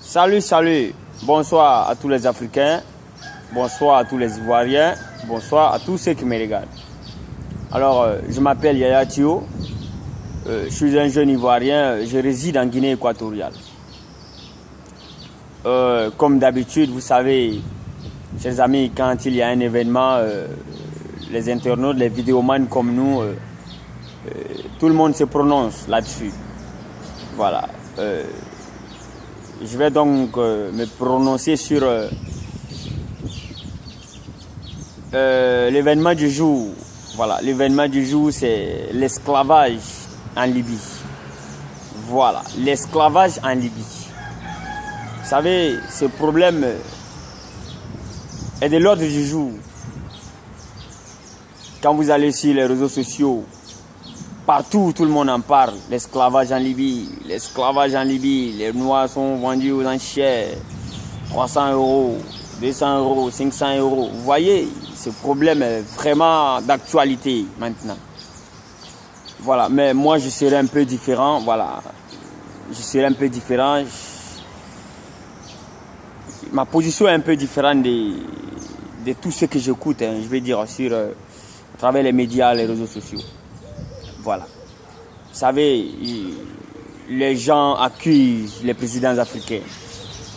Salut, salut. Bonsoir à tous les Africains. Bonsoir à tous les Ivoiriens. Bonsoir à tous ceux qui me regardent. Alors, je m'appelle Yaya Thio. Je suis un jeune Ivoirien. Je réside en Guinée équatoriale. Comme d'habitude, vous savez, chers amis, quand il y a un événement, les internautes, les vidéomans comme nous, tout le monde se prononce là-dessus. Voilà. Je vais donc me prononcer sur l'événement du jour. Voilà, l'événement du jour, c'est l'esclavage en Libye. Voilà, l'esclavage en Libye. Vous savez, ce problème est de l'ordre du jour. Quand vous allez sur les réseaux sociaux, partout, tout le monde en parle. L'esclavage en Libye, l'esclavage en Libye. Les Noirs sont vendus aux enchères. 300 €, 200 €, 500 €. Vous voyez, ce problème est vraiment d'actualité maintenant. Voilà, mais moi je serai un peu différent. Voilà, je serai un peu différent. Ma position est un peu différente de tout ce que j'écoute, hein, je vais dire, à travers les médias, les réseaux sociaux. Voilà. Vous savez, les gens accusent les présidents africains.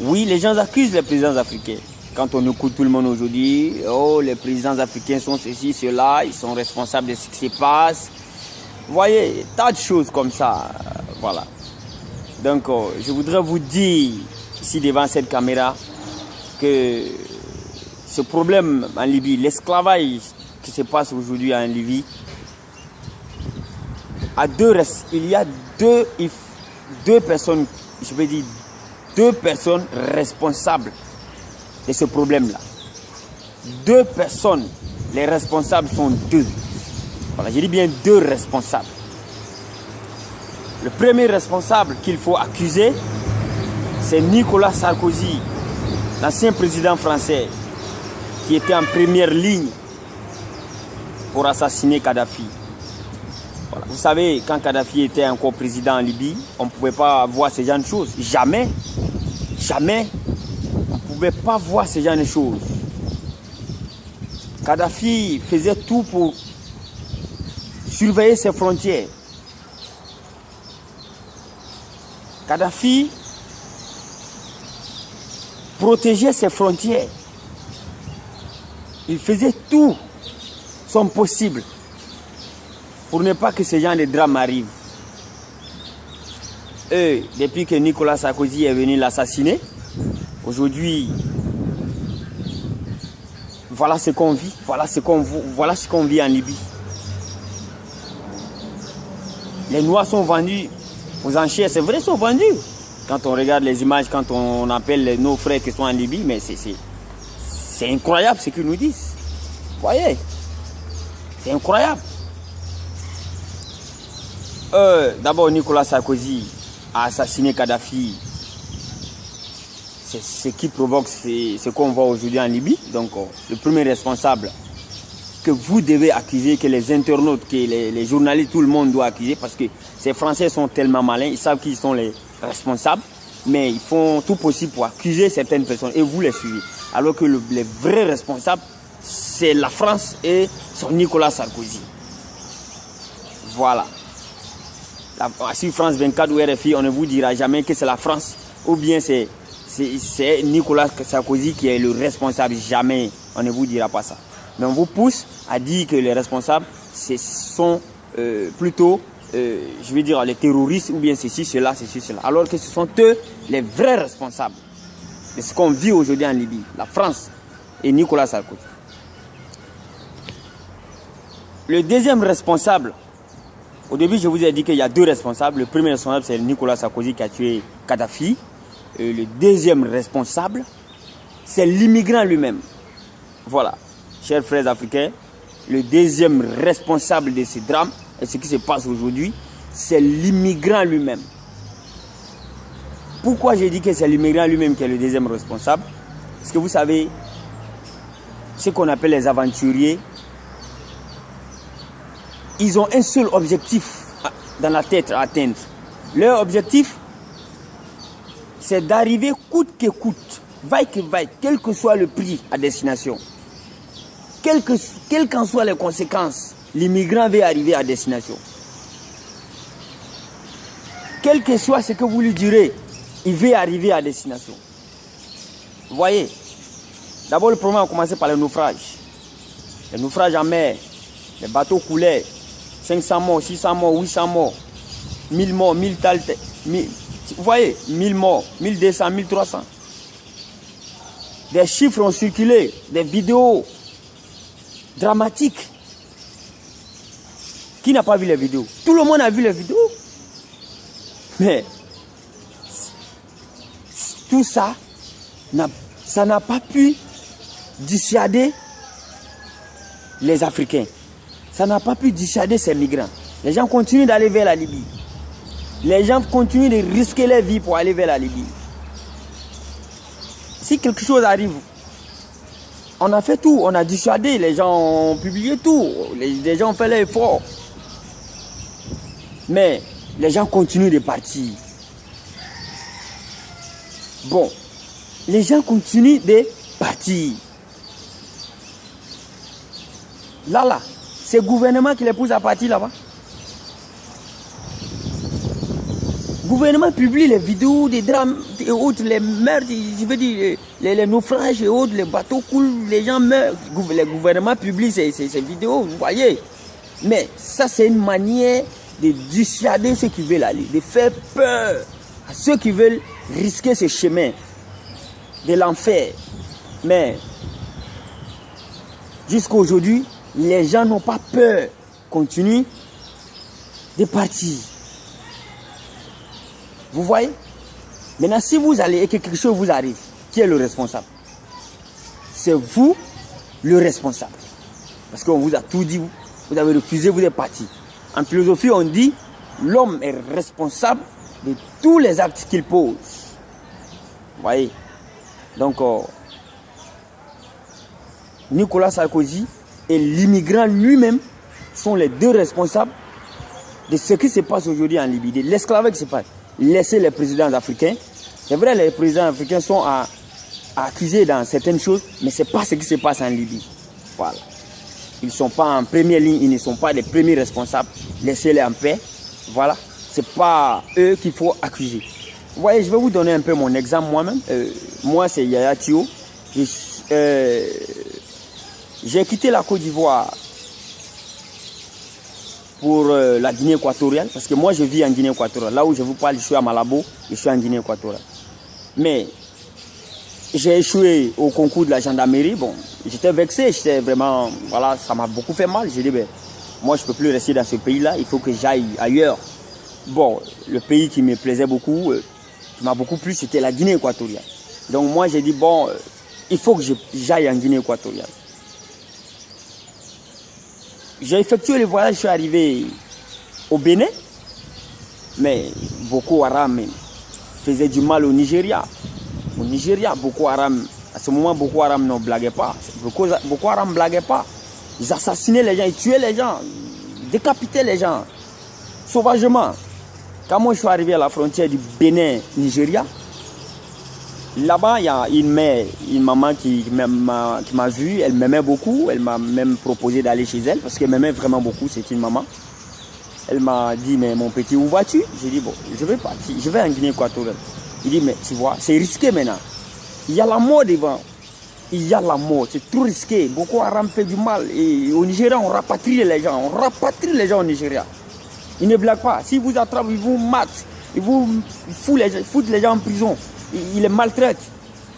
Oui, les gens accusent les présidents africains. Quand on écoute tout le monde aujourd'hui, oh, les présidents africains sont ceci, cela, ils sont responsables de ce qui se passe. Vous voyez, tas de choses comme ça. Voilà. Donc, je voudrais vous dire, ici devant cette caméra, que ce problème en Libye, l'esclavage qui se passe aujourd'hui en Libye, il y a deux personnes, je veux dire, deux personnes responsables de ce problème-là. Deux personnes, les responsables sont deux. Voilà, je dis bien deux responsables. Le premier responsable qu'il faut accuser, c'est Nicolas Sarkozy, l'ancien président français, qui était en première ligne pour assassiner Kadhafi. Voilà. Vous savez, quand Kadhafi était encore président en Libye, on ne pouvait pas voir ce genre de choses. Jamais, jamais, on ne pouvait pas voir ce genre de choses. Kadhafi faisait tout pour surveiller ses frontières. Kadhafi protégeait ses frontières. Il faisait tout son possible pour ne pas que ce genre de drame arrive. Et depuis que Nicolas Sarkozy est venu l'assassiner, aujourd'hui, voilà ce qu'on vit, voilà ce qu'on vit en Libye. Les Noirs sont vendus aux enchères, c'est vrai, ils sont vendus. Quand on regarde les images, quand on appelle nos frères qui sont en Libye, mais c'est incroyable ce qu'ils nous disent. Vous voyez, c'est incroyable. D'abord, Nicolas Sarkozy a assassiné Kadhafi. C'est ce qui provoque ce qu'on voit aujourd'hui en Libye. Donc, le premier responsable que vous devez accuser, que les internautes, que les journalistes, tout le monde doit accuser, parce que ces Français sont tellement malins, ils savent qui sont les responsables, mais ils font tout possible pour accuser certaines personnes et vous les suivez. Alors que les vrais responsables, c'est la France et son Nicolas Sarkozy. Voilà. Sur France 24 ou RFI, on ne vous dira jamais que c'est la France ou bien c'est Nicolas Sarkozy qui est le responsable. Jamais, on ne vous dira pas ça. Mais on vous pousse à dire que les responsables, ce sont plutôt, je veux dire, les terroristes ou bien ceci, cela. Alors que ce sont eux les vrais responsables de ce qu'on vit aujourd'hui en Libye, la France et Nicolas Sarkozy. Le deuxième responsable, au début je vous ai dit qu'il y a deux responsables. Le premier responsable c'est Nicolas Sarkozy qui a tué Kadhafi. Et le deuxième responsable c'est l'immigrant lui-même. Voilà, chers frères africains, le deuxième responsable de ce drame et ce qui se passe aujourd'hui, c'est l'immigrant lui-même. Pourquoi j'ai dit que c'est l'immigrant lui-même qui est le deuxième responsable? Parce que vous savez, ce qu'on appelle les aventuriers, ils ont un seul objectif dans la tête à atteindre. Leur objectif, c'est d'arriver coûte que coûte, vaille que vaille, quel que soit le prix à destination. Quelles qu'en soient les conséquences, l'immigrant veut arriver à destination. Quel que soit ce que vous lui direz, il veut arriver à destination. Vous voyez, d'abord le problème a commencé par le naufrage. Les naufrages en mer, les bateaux coulaient, 500 morts, 600 morts, 800 morts, 1000 morts, 1000 taltes, vous voyez, 1000 morts, 1200, 1300. Des chiffres ont circulé, des vidéos dramatiques. Qui n'a pas vu les vidéos? Tout le monde a vu les vidéos. Mais tout ça, ça n'a pas pu dissuader les Africains. Ça n'a pas pu dissuader ces migrants. Les gens continuent d'aller vers la Libye. Les gens continuent de risquer leur vie pour aller vers la Libye. Si quelque chose arrive, on a fait tout, on a dissuadé, les gens ont publié tout, les gens ont fait l'effort. Mais les gens continuent de partir. Bon, les gens continuent de partir. Là, c'est le gouvernement qui les pousse à partir là-bas. Le gouvernement publie les vidéos des drames et autres, les meurtres, je veux dire, les naufrages et autres, les bateaux coulent, les gens meurent. Le gouvernement publie ces vidéos, vous voyez. Mais ça, c'est une manière de dissuader ceux qui veulent aller, de faire peur à ceux qui veulent risquer ce chemin de l'enfer. Mais jusqu'à aujourd'hui, les gens n'ont pas peur, continuent de partir. Vous voyez? Maintenant, si vous allez et que quelque chose vous arrive, qui est le responsable? C'est vous le responsable. Parce qu'on vous a tout dit, vous avez refusé, vous êtes parti. En philosophie, on dit l'homme est responsable de tous les actes qu'il pose. Vous voyez? Donc, Nicolas Sarkozy et l'immigrant lui-même sont les deux responsables de ce qui se passe aujourd'hui en Libye, de l'esclavage qui se passe. Laissez les présidents africains. C'est vrai, les présidents africains sont accusés dans certaines choses, mais ce n'est pas ce qui se passe en Libye. Voilà. Ils ne sont pas en première ligne, ils ne sont pas les premiers responsables. Laissez-les en paix. Voilà. Ce n'est pas eux qu'il faut accuser. Vous voyez, je vais vous donner un peu mon exemple moi-même. Moi, c'est Yaya Thio. J'ai quitté la Côte d'Ivoire pour la Guinée équatoriale, parce que moi je vis en Guinée équatoriale. Là où je vous parle, je suis à Malabo, je suis en Guinée équatoriale. Mais j'ai échoué au concours de la gendarmerie. Bon, j'étais vexé, j'étais vraiment, voilà, ça m'a beaucoup fait mal. J'ai dit, ben, moi je ne peux plus rester dans ce pays-là, il faut que j'aille ailleurs. Bon, le pays qui me plaisait beaucoup, qui m'a beaucoup plu, c'était la Guinée équatoriale. Donc moi j'ai dit, bon, il faut que j'aille en Guinée équatoriale. J'ai effectué le voyage, je suis arrivé au Bénin, mais Boko Haram faisait du mal au Nigeria. Au Nigeria, Boko Haram, à ce moment, Boko Haram ne blaguait pas. Boko Haram ne blaguait pas. Ils assassinaient les gens, ils tuaient les gens, ils décapitaient les gens, sauvagement. Quand moi je suis arrivé à la frontière du Bénin-Nigeria, là-bas, il y a une mère, une maman qui m'a vu, elle m'aimait beaucoup, elle m'a même proposé d'aller chez elle, parce qu'elle m'aimait vraiment beaucoup, c'est une maman. Elle m'a dit, mais mon petit, où vas-tu? J'ai dit, bon, je vais partir, je vais en Guinée équatoriale. Il dit, mais tu vois, c'est risqué maintenant. Il y a la mort devant. Il y a la mort, c'est trop risqué. Boko Haram fait du mal. Et au Nigeria, on rapatrie les gens. On rapatrie les gens au Nigeria. Ils ne blaguent pas. S'ils vous attrapent, ils vous matent. Ils vous foutent les gens en prison. Ils les maltraitent.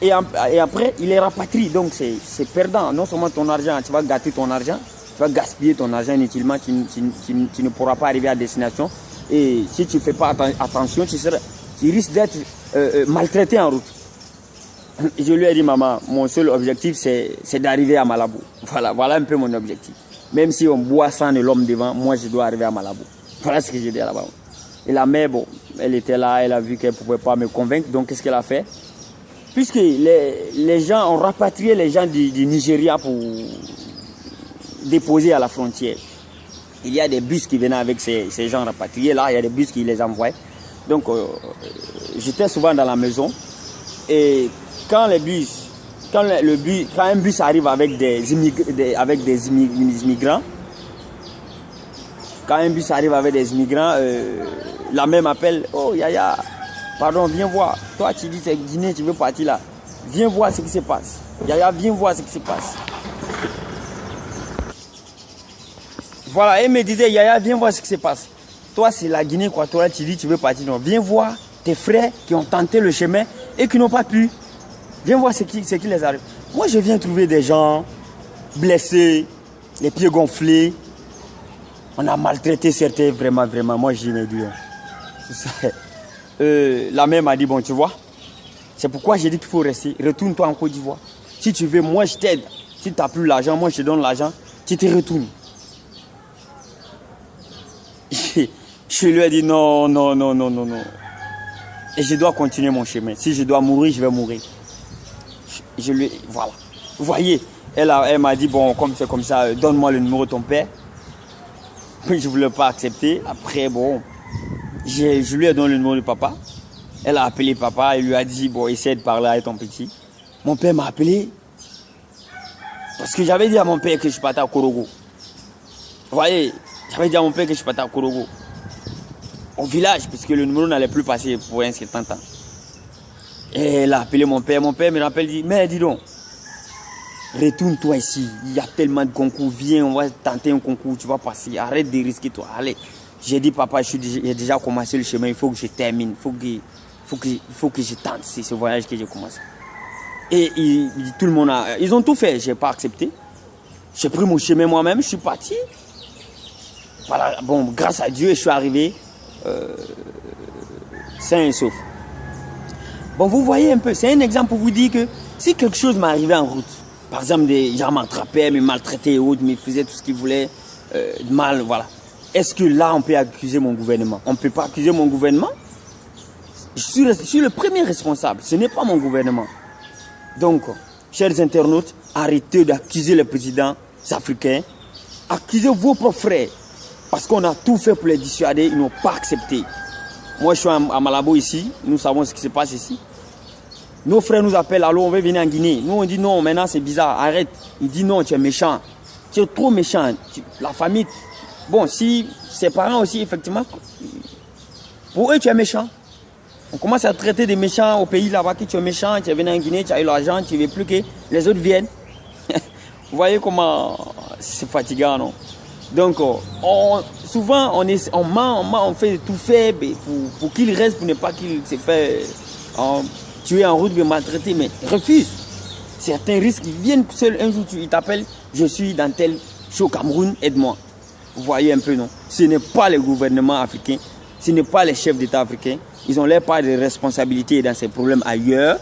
Et après, ils les rapatrient. Donc, c'est perdant. Non seulement ton argent, tu vas gâter ton argent. Tu vas gaspiller ton argent inutilement. Tu ne pourras pas arriver à destination. Et si tu ne fais pas attention, tu risques d'être maltraité en route. Je lui ai dit, maman, mon seul objectif, c'est d'arriver à Malabo. Voilà un peu mon objectif. Même si on boit sang de l'homme devant, moi, je dois arriver à Malabo. Voilà ce que j'ai dit là-bas. Et la mère, bon, elle était là, elle a vu qu'elle ne pouvait pas me convaincre. Donc, qu'est-ce qu'elle a fait? Puisque les gens ont rapatrié les gens du Nigeria pour déposer à la frontière. Il y a des bus qui venaient avec ces gens rapatriés là, il y a des bus qui les envoient. Donc, j'étais souvent dans la maison. Et quand un bus arrive avec des immigrants, la mère m'appelle, oh Yaya, pardon, viens voir. Toi, tu dis c'est Guinée, tu veux partir là. Viens voir ce qui se passe. Yaya, viens voir ce qui se passe. Voilà, elle me disait, Yaya, viens voir ce qui se passe. Toi, c'est la Guinée, quoi. Toi, tu dis, tu veux partir. Non, viens voir tes frères qui ont tenté le chemin et qui n'ont pas pu. Viens voir ce qui les arrive. Moi, je viens trouver des gens blessés, les pieds gonflés. On a maltraité certains, vraiment, vraiment. Moi, j'y ai dit. La mère m'a dit, bon, tu vois, c'est pourquoi j'ai dit qu'il faut rester. Retourne-toi en Côte d'Ivoire. Si tu veux, moi, je t'aide. Si tu n'as plus l'argent, moi, je te donne l'argent. Tu te retournes. Je lui ai dit non. Et je dois continuer mon chemin. Si je dois mourir, je vais mourir. Voilà. Vous voyez, elle m'a dit, bon, comme c'est comme ça, donne-moi le numéro de ton père. Je ne voulais pas accepter. Après, bon, je lui ai donné le numéro de papa. Elle a appelé papa et lui a dit, bon, essaie de parler avec ton petit. Mon père m'a appelé. Parce que j'avais dit à mon père que je partais à Korogo. Vous voyez, j'avais dit à mon père que je partais à Korogo. Au village, puisque le numéro n'allait plus passer pour un certain temps. Et elle a appelé mon père. Mon père me rappelle, dit, mais dis donc, retourne-toi ici. Il y a tellement de concours. Viens, on va tenter un concours. Tu vas passer. Arrête de risquer toi. Allez. J'ai dit, papa, j'ai déjà commencé le chemin. Il faut que je termine. Il faut que je tente. C'est ce voyage que j'ai commencé. Et tout le monde ils ont tout fait. Je n'ai pas accepté. J'ai pris mon chemin moi-même. Je suis parti. Voilà. Bon, grâce à Dieu, je suis arrivé sain et sauf. Bon, vous voyez un peu. C'est un exemple pour vous dire que si quelque chose m'arrivait en route, par exemple, des gens m'attrapaient, me maltraitaient et autres, me faisaient tout ce qu'ils voulaient, de mal, voilà. Est-ce que là, on peut accuser mon gouvernement? On ne peut pas accuser mon gouvernement. Je suis le premier responsable. Ce n'est pas mon gouvernement. Donc, chers internautes, arrêtez d'accuser les présidents africains. Accusez vos propres frères. Parce qu'on a tout fait pour les dissuader. Ils n'ont pas accepté. Moi, je suis à Malabo ici. Nous savons ce qui se passe ici. Nos frères nous appellent, allô, on veut venir en Guinée. Nous, on dit non, maintenant c'est bizarre, arrête. Il dit non, tu es méchant. Tu es trop méchant. La famille, bon, si ses parents aussi, effectivement, pour eux, tu es méchant. On commence à traiter des méchants au pays là-bas, que tu es méchant, tu es venu en Guinée, tu as eu l'argent, tu ne veux plus que les autres viennent. Vous voyez comment c'est fatigant, non? Donc, souvent, on ment, on fait tout faire pour qu'il reste, pour ne pas qu'il se fasse tuer en route, mais maltraiter, mais refuse. Certains risques, ils viennent seuls, un jour, ils t'appellent, je suis dans tel show Cameroun, aide-moi. Vous voyez un peu, non? Ce n'est pas le gouvernement africain, ce n'est pas les chefs d'État africains. Ils ont leur part de responsabilité dans ces problèmes ailleurs.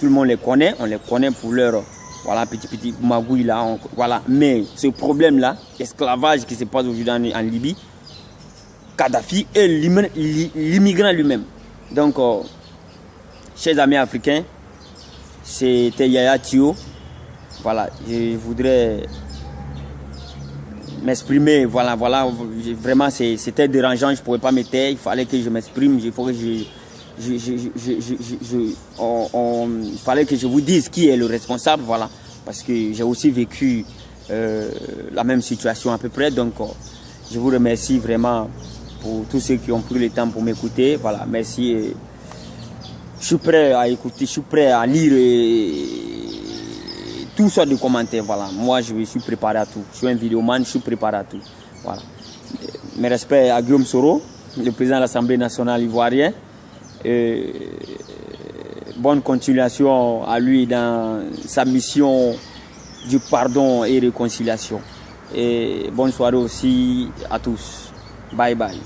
Tout le monde les connaît, on les connaît pour leur voilà, petit magouille là. Voilà. Mais ce problème-là, l'esclavage qui se passe aujourd'hui en Libye, Kadhafi est l'immigrant lui-même. Donc, chers amis africains, c'était Yaya Thio. Voilà, je voudrais m'exprimer. Voilà, vraiment, c'était dérangeant, je ne pouvais pas me taire. Il fallait que je m'exprime, il fallait que je vous dise qui est le responsable, voilà, parce que j'ai aussi vécu la même situation à peu près. Donc, je vous remercie vraiment pour tous ceux qui ont pris le temps pour m'écouter. Voilà, merci. Je suis prêt à écouter, je suis prêt à lire tout sortes de commentaires. Voilà, moi je suis préparé à tout. Je suis un vidéoman, je suis préparé à tout. Voilà. Mes respects à Guillaume Soro, le président de l'Assemblée nationale ivoirienne. Bonne continuation à lui dans sa mission du pardon et réconciliation. Et bonne soirée aussi à tous. Bye bye.